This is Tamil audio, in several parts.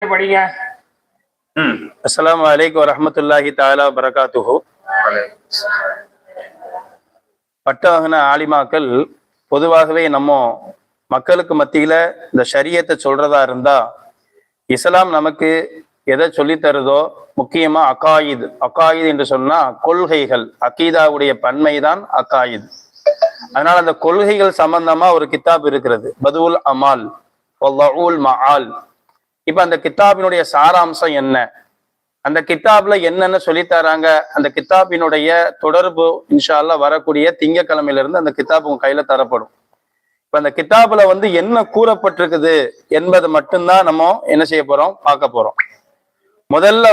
படிங்க. அஸ்ஸலாமு அலைக்கும் வரஹ்மத்துல்லாஹி தஆலா வபரகாத்துஹு. பட்டவகன ஆலிமாக்கள் பொதுவாகவே நம்ம மக்களுக்கு மத்தியில இந்த ஷரியத்தை சொல்றதா இருந்தா இஸ்லாம் நமக்கு எதை சொல்லி தருதோ முக்கியமா அக்காயித் என்று சொன்னா கொள்கைகள், அகீதாவுடைய பன்மைதான் அக்காயித். அதனால அந்த கொள்கைகள் சம்பந்தமா ஒரு கித்தாப் இருக்கிறது, பதுல் அமால் வல்லஊல் மஆல். இப்ப அந்த கித்தாபினுடைய சாராம்சம் என்ன, அந்த கித்தாப்ல என்னென்ன சொல்லித்தராங்க, அந்த கித்தாபினுடைய தொடர்பு இன்ஷா அல்லாஹ் வரக்கூடிய திங்கக்கிழமையில இருந்து அந்த கித்தாப் உங்க கையில தரப்படும். இப்ப அந்த கித்தாப்ல என்ன கூறப்பட்டிருக்குது என்பது மட்டும்தான் நம்ம என்ன செய்ய போறோம், பார்க்க போறோம். முதல்ல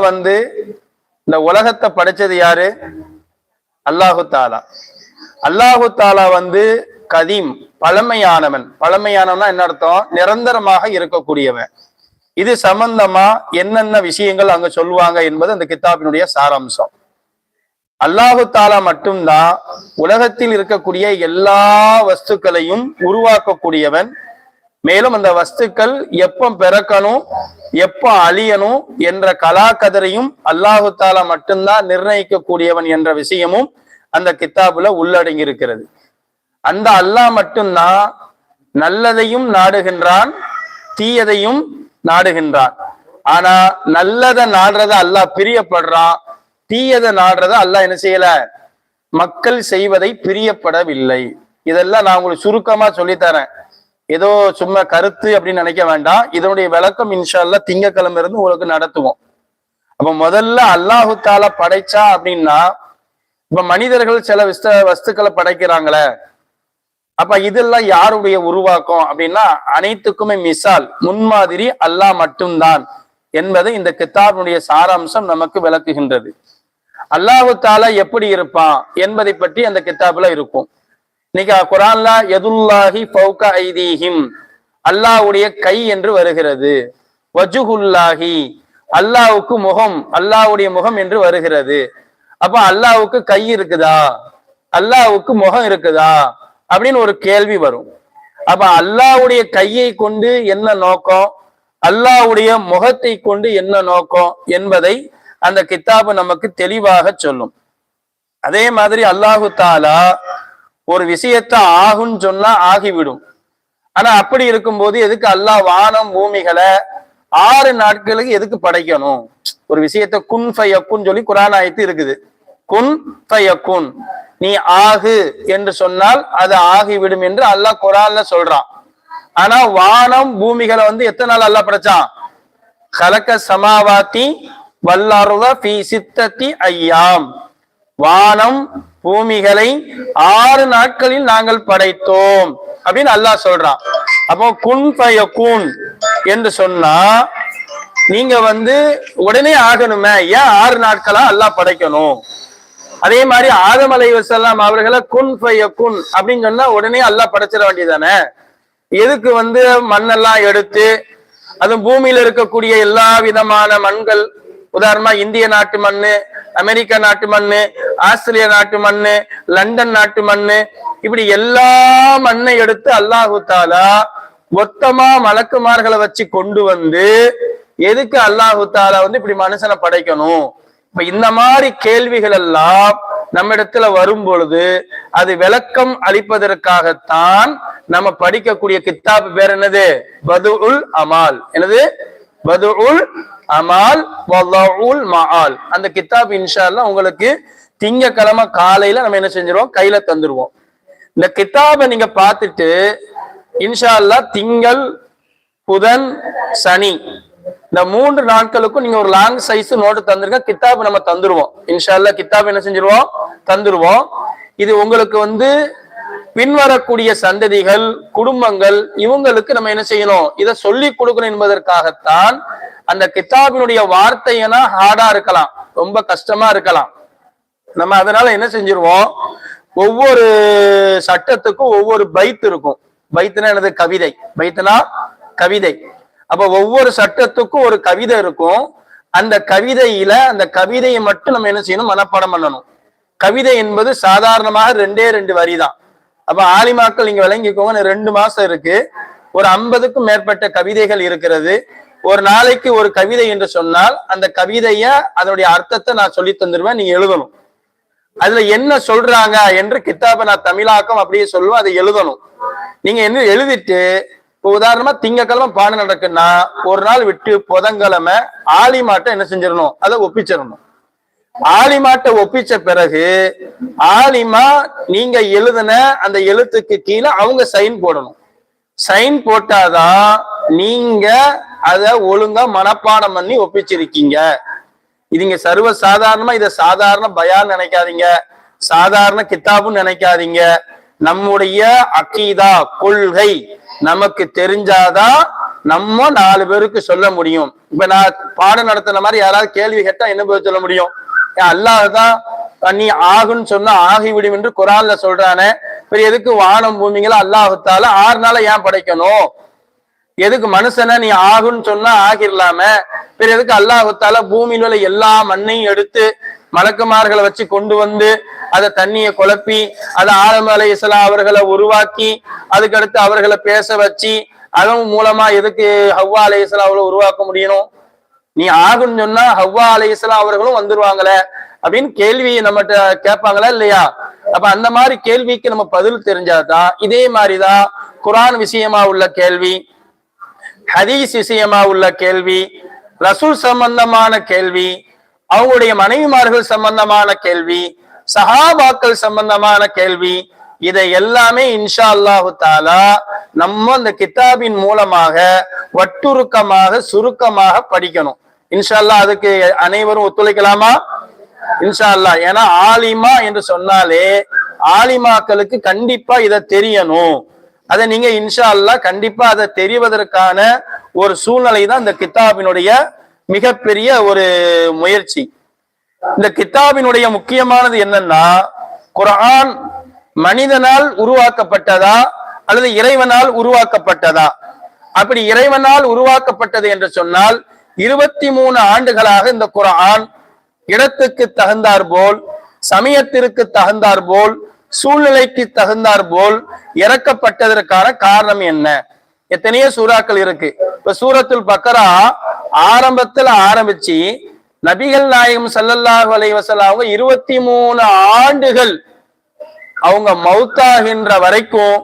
இந்த உலகத்தை படைச்சது யாரு? அல்லாஹு தாலா. அல்லாஹு தாலா கதீம், பழமையானவன். பழமையானவன்னா என்ன அர்த்தம்? நிரந்தரமாக இருக்கக்கூடியவன். இது சம்பந்தமா என்னென்ன விஷயங்கள் அங்க சொல்லுவாங்க என்பது அந்த கித்தாபினுடைய சாராம்சம். அல்லாஹு தாலா மட்டும்தான் உலகத்தில் இருக்கக்கூடிய எல்லா வஸ்துக்களையும் உருவாக்கக்கூடியவன். மேலும் அந்த வஸ்துக்கள் எப்ப பிறக்கணும் எப்ப அழியணும் என்ற கலாக்கதரையும் அல்லாஹு தாலா மட்டும்தான் நிர்ணயிக்கக்கூடியவன் என்ற விஷயமும் அந்த கித்தாபுல உள்ளடங்கி இருக்கிறது. அந்த அல்லாஹ் மட்டும்தான் நல்லதையும் நாடுகின்றான், தீயதையும் நாடுகின்றான். ஆனா நல்லதை நாடுறத அல்லாஹ் பிரியப்படுறான், தீயதை நாடுறத அல்லாஹ் என்ன செய்யல, மக்கள் செய்வதை பிரியப்படவில்லை. இதெல்லாம் நான் உங்களுக்கு சுருக்கமா சொல்லித்தரேன், ஏதோ சும்மா கருத்து அப்படின்னு நினைக்க வேண்டாம். இதனுடைய விளக்கம் இன்ஷா அல்லாஹ் திங்கக்கிழமை இருந்து உங்களுக்கு நடத்துவோம். அப்ப முதல்ல அல்லாஹு தாலா படைச்சா அப்படின்னா, இப்ப மனிதர்கள் சில வஸ்துக்களை படைக்கிறாங்களே, அப்ப இதெல்லாம் யாருடைய உருவாக்கம் அப்படின்னா அனைத்துக்குமே மிசால், முன்மாதிரி அல்லாஹ் மட்டும்தான் என்பதை இந்த கித்தாபினுடைய சாராம்சம் நமக்கு விளக்குகின்றது. அல்லாஹு தாலா எப்படி இருப்பான் என்பதை பற்றி அந்த கித்தாபுல இருக்கும். இன்னைக்கு குரான்ல யதுல்லாஹி ஃபௌக ஐதீஹிம், அல்லாஹ்வுடைய கை என்று வருகிறது. வஜுஹுல்லாஹி, அல்லாஹ்வுக்கு முகம், அல்லாஹ்வுடைய முகம் என்று வருகிறது. அப்ப அல்லாஹ்வுக்கு கை இருக்குதா, அல்லாஹ்வுக்கு முகம் இருக்குதா அப்படின்னு ஒரு கேள்வி வரும். அப்ப அல்லாஹ்வுடைய கையை கொண்டு என்ன நோக்கம், அல்லாஹ்வுடைய முகத்தை கொண்டு என்ன நோக்கம் என்பதை அந்த கித்தாபு நமக்கு தெளிவாக சொல்லும். அதே மாதிரி அல்லாஹு தாலா ஒரு விஷயத்தை ஆகுன்னு சொன்னா ஆகிவிடும். ஆனா அப்படி இருக்கும்போது எதுக்கு அல்லாஹ் வானம் பூமிகளை 6 நாட்களுக்கு எதுக்கு படைக்கணும்? ஒரு விஷயத்தை குன் ஃபயக்குன் சொல்லி குர்ஆன் ஆயத்து இருக்குது. குன் ஃபயக்குன், நீ ஆகு என்று சொன்னால் அது ஆகிவிடும் என்று அல்லாஹ் குர்ஆன்ல சொல்றான். ஆனா வானம் பூமிகளை எத்தனை நாள் அல்லாஹ் படைச்சான்? கலக்க சமாவாத்தி வல்லர்த ஃபீ சித்தத்தி ஐயாம், வானம் பூமிகளை 6 நாட்களில் நாங்கள் படைத்தோம் அப்படின்னு அல்லாஹ் சொல்றான். அப்போ குன் ஃபயக்குன் என்று சொன்னா நீங்க உடனே ஆகணுமே, ஏன் 6 நாட்களா அல்லாஹ் படைக்கணும்? அதே மாதிரி ஆதம் அலைஹிஸ்ஸலாம் அவர்களை குன் ஃபயக்குன் அப்படின்னு சொன்னா உடனே அல்லாஹ் படைச்சிட வேண்டியதானே? எதுக்கு மண்ணெல்லாம் எடுத்து, அது பூமியில இருக்கக்கூடிய எல்லா விதமான மண்கள், உதாரணமா இந்திய நாட்டு மண்ணு, அமெரிக்கா நாட்டு மண்ணு, ஆஸ்திரேலியா நாட்டு மண்ணு, லண்டன் நாட்டு மண்ணு, இப்படி எல்லா மண்ணை எடுத்து அல்லாஹு தாலா மொத்தமா மலக்குமார்களை வச்சு கொண்டு எதுக்கு அல்லாஹு தாலா இப்படி மனுஷனை படைக்கணும்? இப்ப இந்த மாதிரி கேள்விகள் எல்லாம் நம்ம இடத்துல வரும் பொழுது அது விளக்கம் அளிப்பதற்காகத்தான் நம்ம படிக்கக்கூடிய கித்தாப் பேர் என்னது? பதுல் அமால். என்னது? பதுல் அமால் வல்லஊல் மஆல். அந்த கித்தாப் இன்ஷா அல்லாஹ் உங்களுக்கு திங்கக்கிழமை காலையில நம்ம என்ன செஞ்சிருவோம், கையில தந்துருவோம். இந்த கித்தாபை நீங்க பார்த்துட்டு இன்ஷா அல்லாஹ் திங்கள் புதன் சனி இந்த 3 நாட்களுக்கும் நீங்க ஒரு லாங் சைஸ் நோட்டு தந்துருங்க, கித்தாப் நம்ம தந்துருவோம். இன்ஷா அல்லாஹ் கித்தாப் என்ன செஞ்சிருவோம், தந்துருவோம். இது உங்களுக்கு பின்வரக்கூடிய சந்ததிகள், குடும்பங்கள், இவங்களுக்கு நம்ம என்ன செய்யணும், இதை சொல்லி கொடுக்கணும் என்பதற்காகத்தான். அந்த கித்தாபினுடைய வார்த்தைனா ஹார்டா இருக்கலாம், ரொம்ப கஷ்டமா இருக்கலாம். நம்ம அதனால என்ன செஞ்சிருவோம், ஒவ்வொரு சட்டத்துக்கும் ஒவ்வொரு பைத் இருக்கும். பைத்துனா என்னது? கவிதை. பைத்துனா கவிதை. அப்ப ஒவ்வொரு சட்டத்துக்கும் ஒரு கவிதை இருக்கும். அந்த கவிதையில அந்த கவிதையை மட்டும் நம்ம என்ன செய்யணும், மனப்பாடம் பண்ணணும். கவிதை என்பது சாதாரணமாக 2 வரி தான். அப்ப ஆலிமாக்கள் நீங்க விளங்கிக்கோங்க, 2 மாசம் இருக்கு, ஒரு 50க்கும் மேற்பட்ட கவிதைகள் இருக்கிறது. ஒரு நாளைக்கு ஒரு கவிதை என்று சொன்னால் அந்த கவிதைய அதனுடைய அர்த்தத்தை நான் சொல்லி தந்துருவேன், நீங்க எழுதணும். அதுல என்ன சொல்றாங்க என்று கித்தாபை நான் தமிழாக்கம் அப்படியே சொல்லுவேன், அதை எழுதணும். நீங்க என்ன எழுதிட்டு, இப்போ உதாரணமா திங்கக்கிழமை பாடம் நடக்குன்னா ஒரு நாள் விட்டு புதன்கிழமை ஆலிமாட்ட என்ன செஞ்சிடணும், அதை ஒப்பிச்சிடணும். ஆலிமாட்ட ஒப்பிச்ச பிறகு ஆலிமா நீங்க எழுதின அந்த எழுத்துக்கு கீழே அவங்க சைன் போடணும். சைன் போட்டாதான் நீங்க அத ஒழுங்கா மனப்பாடம் பண்ணி ஒப்பிச்சிருக்கீங்க. இதுங்க சர்வ சாதாரணமா இத சாதாரண பயான் நினைக்காதீங்க, சாதாரண கித்தாபுன்னு நினைக்காதீங்க. நம்முடைய அக்கீதா கொள்கை நமக்கு தெரிஞ்சாதான் நம்ம 4 பேருக்கு சொல்ல முடியும். இப்ப நான் பாடம் நடத்தின மாதிரி யாராவது கேள்வி கேட்டா என்ன பதில் சொல்ல முடியும்? அல்லாஹ்தான் நீ ஆகுன்னு சொன்னா ஆகிவிடும் என்று குரான்ல சொல்றானே, பெரிய எதுக்கு வானம் பூமிகளை அல்லாஹுத்தால 6 நாளை ஏன் படைக்கணும்? எதுக்கு மனுஷனை நீ ஆகுன்னு சொன்னா ஆகிரலாம, பெரிய எதுக்கு அல்லாஹுத்தால பூமியில் உள்ள எல்லா மண்ணையும் எடுத்து மலக்குமார்களை வச்சு கொண்டு வந்து அதை தண்ணியை குழப்பி அதை ஆதம் அலைஹிஸ்ஸலாம் அவர்களை உருவாக்கி அதுக்கடுத்து அவர்களை பேச வச்சு அதன் மூலமா எதுக்கு ஹவ்வா அலைஹிஸ்ஸலாம் அவர்களை உருவாக்க முடியணும்? நீ ஆகுன்னு சொன்னா ஹவ்வா அலைஹிஸ்ஸலாம் அவர்களும் வந்துருவாங்களே அப்படின்னு கேள்வி நம்மகிட்ட கேட்பாங்களா இல்லையா? அப்ப அந்த மாதிரி கேள்விக்கு நம்ம பதில் தெரிஞ்சாதான். இதே மாதிரிதான் குர்ஆன் விஷயமா உள்ள கேள்வி, ஹதீஸ் விஷயமா உள்ள கேள்வி, ரசூல் சம்பந்தமான கேள்வி, அவங்களுடைய மனைவிமார்கள் சம்பந்தமான கேள்வி, சஹாபாக்கள் சம்பந்தமான கேள்வி, இதை எல்லாமே இன்ஷா அல்லாஹு தாலா நம்ம அந்த கித்தாபின் மூலமாக வட்டுருக்கமாக சுருக்கமாக படிக்கணும். இன்ஷா அல்லாஹ் அதுக்கு அனைவரும் ஒத்துழைக்கலாமா? இன்ஷா அல்லாஹ். ஏன்னா ஆலிமா என்று சொன்னாலே ஆலிமாக்களுக்கு கண்டிப்பா இதை தெரியணும். அதை நீங்க இன்ஷா அல்லாஹ் கண்டிப்பா அதை தெரிவதற்கான ஒரு சூழ்நிலை தான் இந்த கித்தாபினுடைய மிகப்பெரிய ஒரு முயற்சி. இந்த கித்தாபினுடைய முக்கியமானது என்னன்னா, குர்ஆன் மனிதனால் உருவாக்கப்பட்டதா அல்லது இறைவனால் உருவாக்கப்பட்டதா? அப்படி இறைவனால் உருவாக்கப்பட்டது என்று சொன்னால் 23 ஆண்டுகளாக இந்த குர்ஆன் இடத்துக்கு தகுந்தார் போல், சமயத்திற்கு தகுந்தார் போல், சூழ்நிலைக்கு தகுந்தார் போல் இறக்கப்பட்டதற்கான காரணம் என்ன? எத்தனையோ சூறாக்கள் இருக்கு. இப்ப சூரத்துல் பக்கரா ஆரம்பத்துல ஆரம்பிச்சு நபிகள் நாயகம் ஸல்லல்லாஹு அலைஹி வஸல்லம் அவங்க 23 ஆண்டுகள் அவங்க மௌத்தாகின்ற வரைக்கும்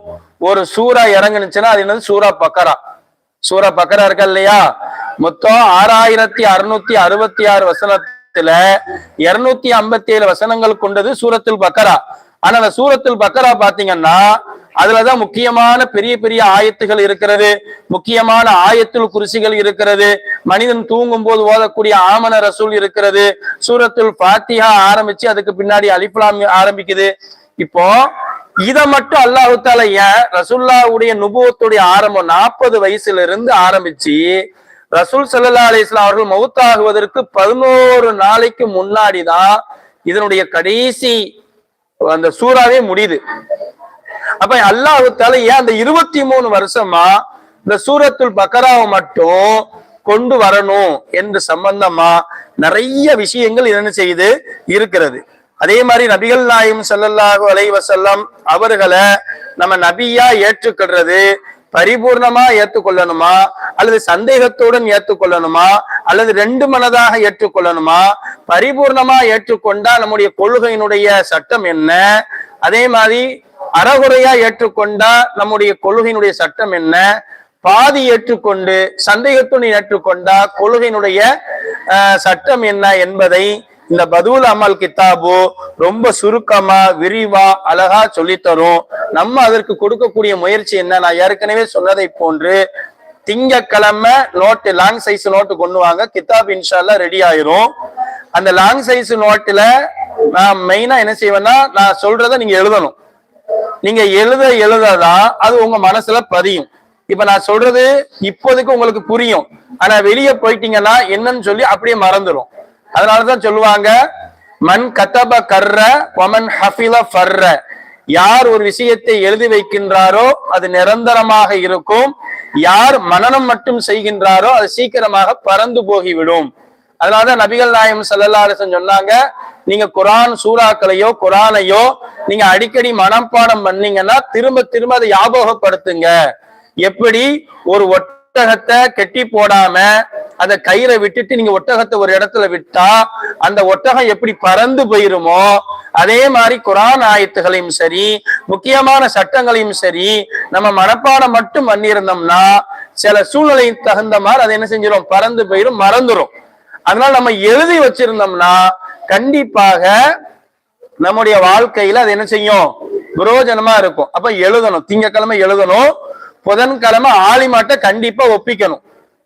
ஒரு சூறா இறங்குனுச்சுன்னா அது என்னது? சூரா பக்கரா. சூரா பக்கரா இருக்கா இல்லையா? மொத்தம் 6666 வசனத்துல 257 வசனங்கள் கொண்டது சூரத்துல் பக்கரா. ஆனா அந்த சூரத்துல் பக்கரா பாத்தீங்கன்னா அதுலதான் முக்கியமான பெரிய பெரிய ஆயத்துகள் இருக்கிறது, முக்கியமான ஆயத்துல் குர்சிகள் இருக்கிறது, மனிதன் தூங்கும் போது ஓதக்கூடிய ஆமன ரசூல் இருக்கிறது, சூரத்துல் ஃபாத்திஹா ஆரம்பிச்சு அதுக்கு பின்னாடி அலிஃப் லாம் ஆரம்பிக்குது. இப்போ இத மட்டும் அல்லாஹ் தஆலா ஏன் ரசூலுல்லாஹ்வுடைய நுபுவத்துடைய ஆரம்பம் 40 வயசுல இருந்து ஆரம்பிச்சு ரசூல் ஸல்லல்லாஹு அலைஹி வஸல்லம் அவர்கள் மௌத்தாகுவதற்கு 11 நாளைக்கு முன்னாடிதான் இதனுடைய கடைசி அந்த சூறாவே முடியுது. அப்ப அல்லாஹ் தஆலா ஏன் அந்த 23 வருஷமா இந்த சூரத்துல் பக்கராவை மட்டும் கொண்டு வரணும் என்று சம்பந்தமா நிறைய விஷயங்கள் என்ன செய்து இருக்கிறது. அதே மாதிரி நபிகள் நாயகம் ஸல்லல்லாஹு அலைஹி வஸல்லம் அவர்களை நம்ம நபியா ஏற்றுக்கொள்றது பரிபூர்ணமா ஏற்றுக்கொள்ளணுமா அல்லது சந்தேகத்துடன் ஏற்றுக்கொள்ளணுமா அல்லது 2 மனதாக ஏற்றுக்கொள்ளணுமா? பரிபூர்ணமா ஏற்றுக்கொண்டா நம்முடைய கொள்கையினுடைய சட்டம் என்ன? அதே மாதிரி அறகுறையா ஏற்றுக்கொண்டா நம்முடைய கொள்கையினுடைய சட்டம் என்ன? பாதி ஏற்றுக்கொண்டு சந்தேகத்துடன் ஏற்றுக்கொண்டா கொள்கையினுடைய சட்டம் என்ன என்பதை இந்த பதுல் அமல் கித்தாபு ரொம்ப சுருக்கமா விரிவா அழகா சொல்லித்தரும். நம்ம அதற்கு கொடுக்கக்கூடிய முயற்சி என்ன? நான் ஏற்கனவே சொன்னதை போன்று திங்கக்கிழமை நோட்டு லாங் சைஸ் நோட்டு கொண்டு வாங்க, கித்தாப் இன்ஷா அல்லாஹ் ரெடி ஆயிரும். அந்த லாங் சைஸ் நோட்டுல நான் மெயினா என்ன செய்வேன்னா, நான் சொல்றதை நீங்க எழுதணும். நீங்க எழுததான் அது உங்க மனசுல பதியும். இப்ப நான் சொல்றது இப்போதைக்கு உங்களுக்கு புரியும், ஆனா வெளியே போயிட்டீங்கன்னா என்னன்னு சொல்லி அப்படியே மறந்துடும். அதனாலதான் சொல்லுவாங்க, மன் கதப கர்ற வமன் ஹஃபில ஃபர்ற. யார் ஒரு விஷயத்தை எழுதி வைக்கின்றாரோ அது நிரந்தரமாக இருக்கும், யார் மனனம் மட்டும் செய்கின்றாரோ அது சீக்கிரமாக பறந்து போகிவிடும். அதனாலதான் நபிகள் நாயகம் ஸல்லல்லாஹு அலைஹி வஸல்லம் சொன்னாங்க, நீங்க குர்ஆன் சூறாக்களையோ குர்ஆனையோ நீங்க அடிக்கடி மனப்பாடம் பண்ணீங்கன்னா திரும்ப திரும்ப அதை ஞாபகப்படுத்துங்க. எப்படி ஒரு ஒட்டகத்தை கெட்டி போடாம அதை கயிறை விட்டுட்டு நீங்க ஒட்டகத்தை ஒரு இடத்துல விட்டா அந்த ஒட்டகம் எப்படி பறந்து போயிருமோ அதே மாதிரி குர்ஆன் ஆயத்துகளையும் சரி முக்கியமான சட்டங்களையும் சரி நம்ம மனப்பாடம் மட்டும் பண்ணியிருந்தோம்னா சில சூழ்நிலை தகுந்த மாதிரி அதை என்ன செஞ்சிடும், பறந்து போயிரும், மறந்துடும். அதனால நம்ம எழுதி வச்சிருந்தோம்னா கண்டிப்பாக நம்முடைய வாழ்க்கையில அது என்ன செய்யும், பிரயோஜனமா இருக்கும். அப்ப எழுதணும், திங்கக்கிழமை எழுதணும், புதன்கிழமை ஆலிமாட்ட கண்டிப்பா ஒப்பிக்கணும்.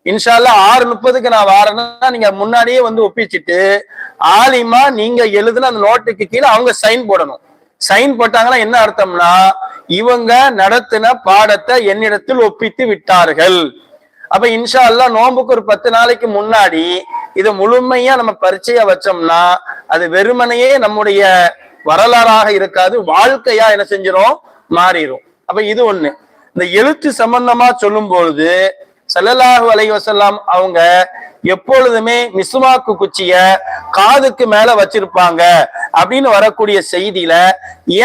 இன்ஷா அல்லாஹ் 6:30க்கு நான் வாரேன்னா நீங்க முன்னாடியே வந்து ஒப்பிச்சுட்டு ஆலிமா நீங்க எழுதுன அந்த நோட்டுக்கு கீழே அவங்க சைன் போடணும். சைன் போட்டாங்கன்னா என்ன அர்த்தம்னா இவங்க நடத்தின பாடத்தை என்னிடத்தில் ஒப்பித்து விட்டார்கள். அப்ப இன்ஷா அல்லாஹ் நோன்புக்கு ஒரு 10 நாளைக்கு முன்னாடி இதை முழுமையா நம்ம பரிச்சையா வச்சோம்னா அது வெறுமனையே நம்முடைய வரலாறாக இருக்காது, வாழ்க்கையா என்ன செஞ்சிடும், மாறிடும். அப்ப இது ஒண்ணு. இந்த எழுத்து சம்பந்தமா சொல்லும் பொழுது ஸல்லல்லாஹு அலைஹி வஸல்லம் அவங்க எப்பொழுதுமே மிஸ்வாக்கு குச்சிய காதுக்கு மேல வச்சிருப்பாங்க அப்படின்னு வரக்கூடிய செய்தியில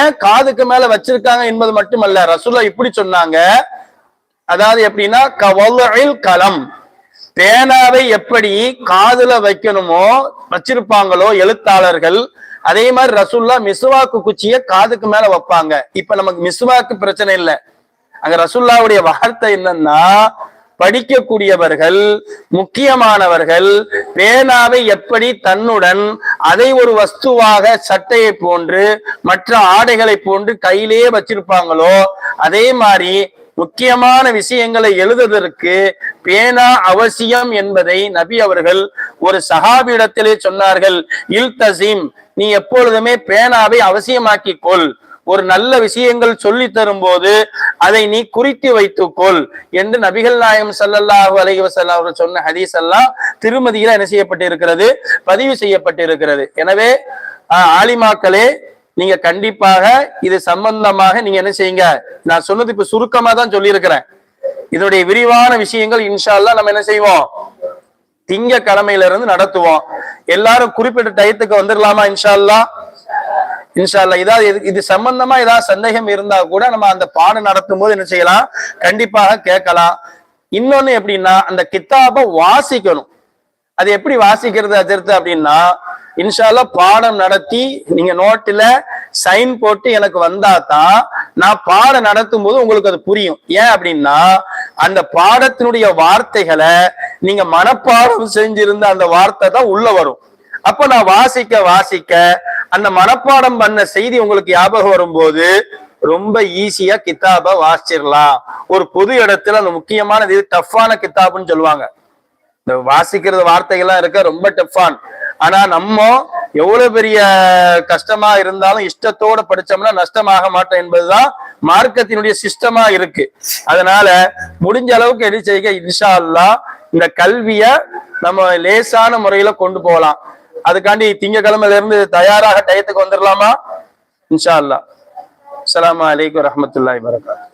ஏன் காதுக்கு மேல வச்சிருக்காங்க என்பது மட்டுமல்ல, ரசூலுல்லாஹ் இப்படி சொன்னாங்க. அதாவது எப்படின்னா கவல்இல் கலம், பேனாவை எப்படி காதுல வைக்கணுமோ வச்சிருப்பாங்களோ எழுத்தாளர்கள், அதே மாதிரி ரசூலுல்லாஹ் மிஸ்வாக்கு குச்சிய காதுக்கு மேல வைப்பாங்க. இப்ப நமக்கு மிஸ்வாக்கு பிரச்சனை இல்லை. அங்க ரசூலுல்லாஹ்வுடைய வார்த்தை என்னன்னா படிக்கக்கூடியவர்கள் முக்கியமானவர்கள் பேனாவை எப்படி தன்னுடன் அதை ஒரு வஸ்துவாக சட்டையை போன்று மற்ற ஆடைகளை போன்று கையிலேயே வச்சிருப்பாங்களோ அதே மாதிரி முக்கியமான விஷயங்களை எழுதுவதற்கு பேனா அவசியம் என்பதை நபி அவர்கள் ஒரு சஹாபியிடத்திலே சொன்னார்கள். இல்தஸிம், நீ எப்பொழுதுமே பேனாவை அவசியமாக்கி கொள், ஒரு நல்ல விஷயங்கள் சொல்லி தரும் போது அதை நீ குறித்து வைத்துக்கொள் என்று நபிகள் நாயகம் ஸல்லல்லாஹு அலைஹி வஸல்லம் அவர்கள் சொன்ன ஹதீஸ் எல்லாம் திருமதியில என்ன செய்யப்பட்டு இருக்கிறது, பதிவு செய்யப்பட்டு இருக்கிறது. எனவே ஆலிமாக்களே நீங்க கண்டிப்பாக இது சம்பந்தமாக நீங்க என்ன செய்யுங்க, நான் சொன்னது இப்ப சுருக்கமா தான் சொல்லி இருக்கிறேன். இதனுடைய விரிவான விஷயங்கள் இன்ஷா அல்லாஹ் நம்ம என்ன செய்வோம், திங்கக்கிழமையில இருந்து நடத்துவோம். எல்லாரும் குறிப்பிட்ட டயத்துக்கு வந்துடலாமா இன்ஷா அல்லாஹ்? இன்ஷா அல்லாஹ். இதாவது இது சம்பந்தமா ஏதாவது சந்தேகம் இருந்தா கூட நம்ம அந்த பாடம் நடத்தும் போது என்ன செய்யலாம், கண்டிப்பாக கேட்கலாம். இன்னொன்னு எப்படின்னா அந்த கித்தாபை வாசிக்கணும். அது எப்படி வாசிக்கிறது அஜர்த்து அப்படின்னா இன்ஷா அல்லாஹ் பாடம் நடத்தி நீங்க நோட்டுல சைன் போட்டு எனக்கு வந்தா தான் நான் பாடம் நடத்தும் போது உங்களுக்கு அது புரியும். ஏன் அப்படின்னா அந்த பாடத்தினுடைய வார்த்தைகளை நீங்க மனப்பாடம் செஞ்சிருந்த அந்த வார்த்தை தான் உள்ள வரும். அப்ப நான் வாசிக்க வாசிக்க அந்த மனப்பாடம் பண்ண செய்தி உங்களுக்கு ஞாபகம் வரும்போது ரொம்ப ஈஸியா கித்தாபை வாசிச்சிடலாம். ஒரு பொது இடத்துல அந்த முக்கியமான இது டஃப்பான கித்தாப்னு சொல்லுவாங்க. இந்த வாசிக்கிறது வார்த்தைகள்லாம் இருக்க ரொம்ப டஃப்பான். ஆனா நம்ம எவ்வளவு பெரிய கஷ்டமா இருந்தாலும் இஷ்டத்தோட படிச்சோம்னா நஷ்டமாக மாட்டோம் என்பதுதான் மார்க்கத்தினுடைய சிஸ்டமா இருக்கு. அதனால முடிஞ்ச அளவுக்கு என்ன செய்ய இன்ஷா அல்லாஹ் இந்த கல்விய நம்ம லேசான முறையில கொண்டு போகலாம். அதுக்காண்டி திங்கக்கிழமையில இருந்து தயாராக டயத்துக்கு வந்துடலாமா இன்ஷா அல்லாஹ். அஸ்ஸலாமு அலைக்கும் வரஹ்மத்துல்லாஹி வபரகாத்துஹு.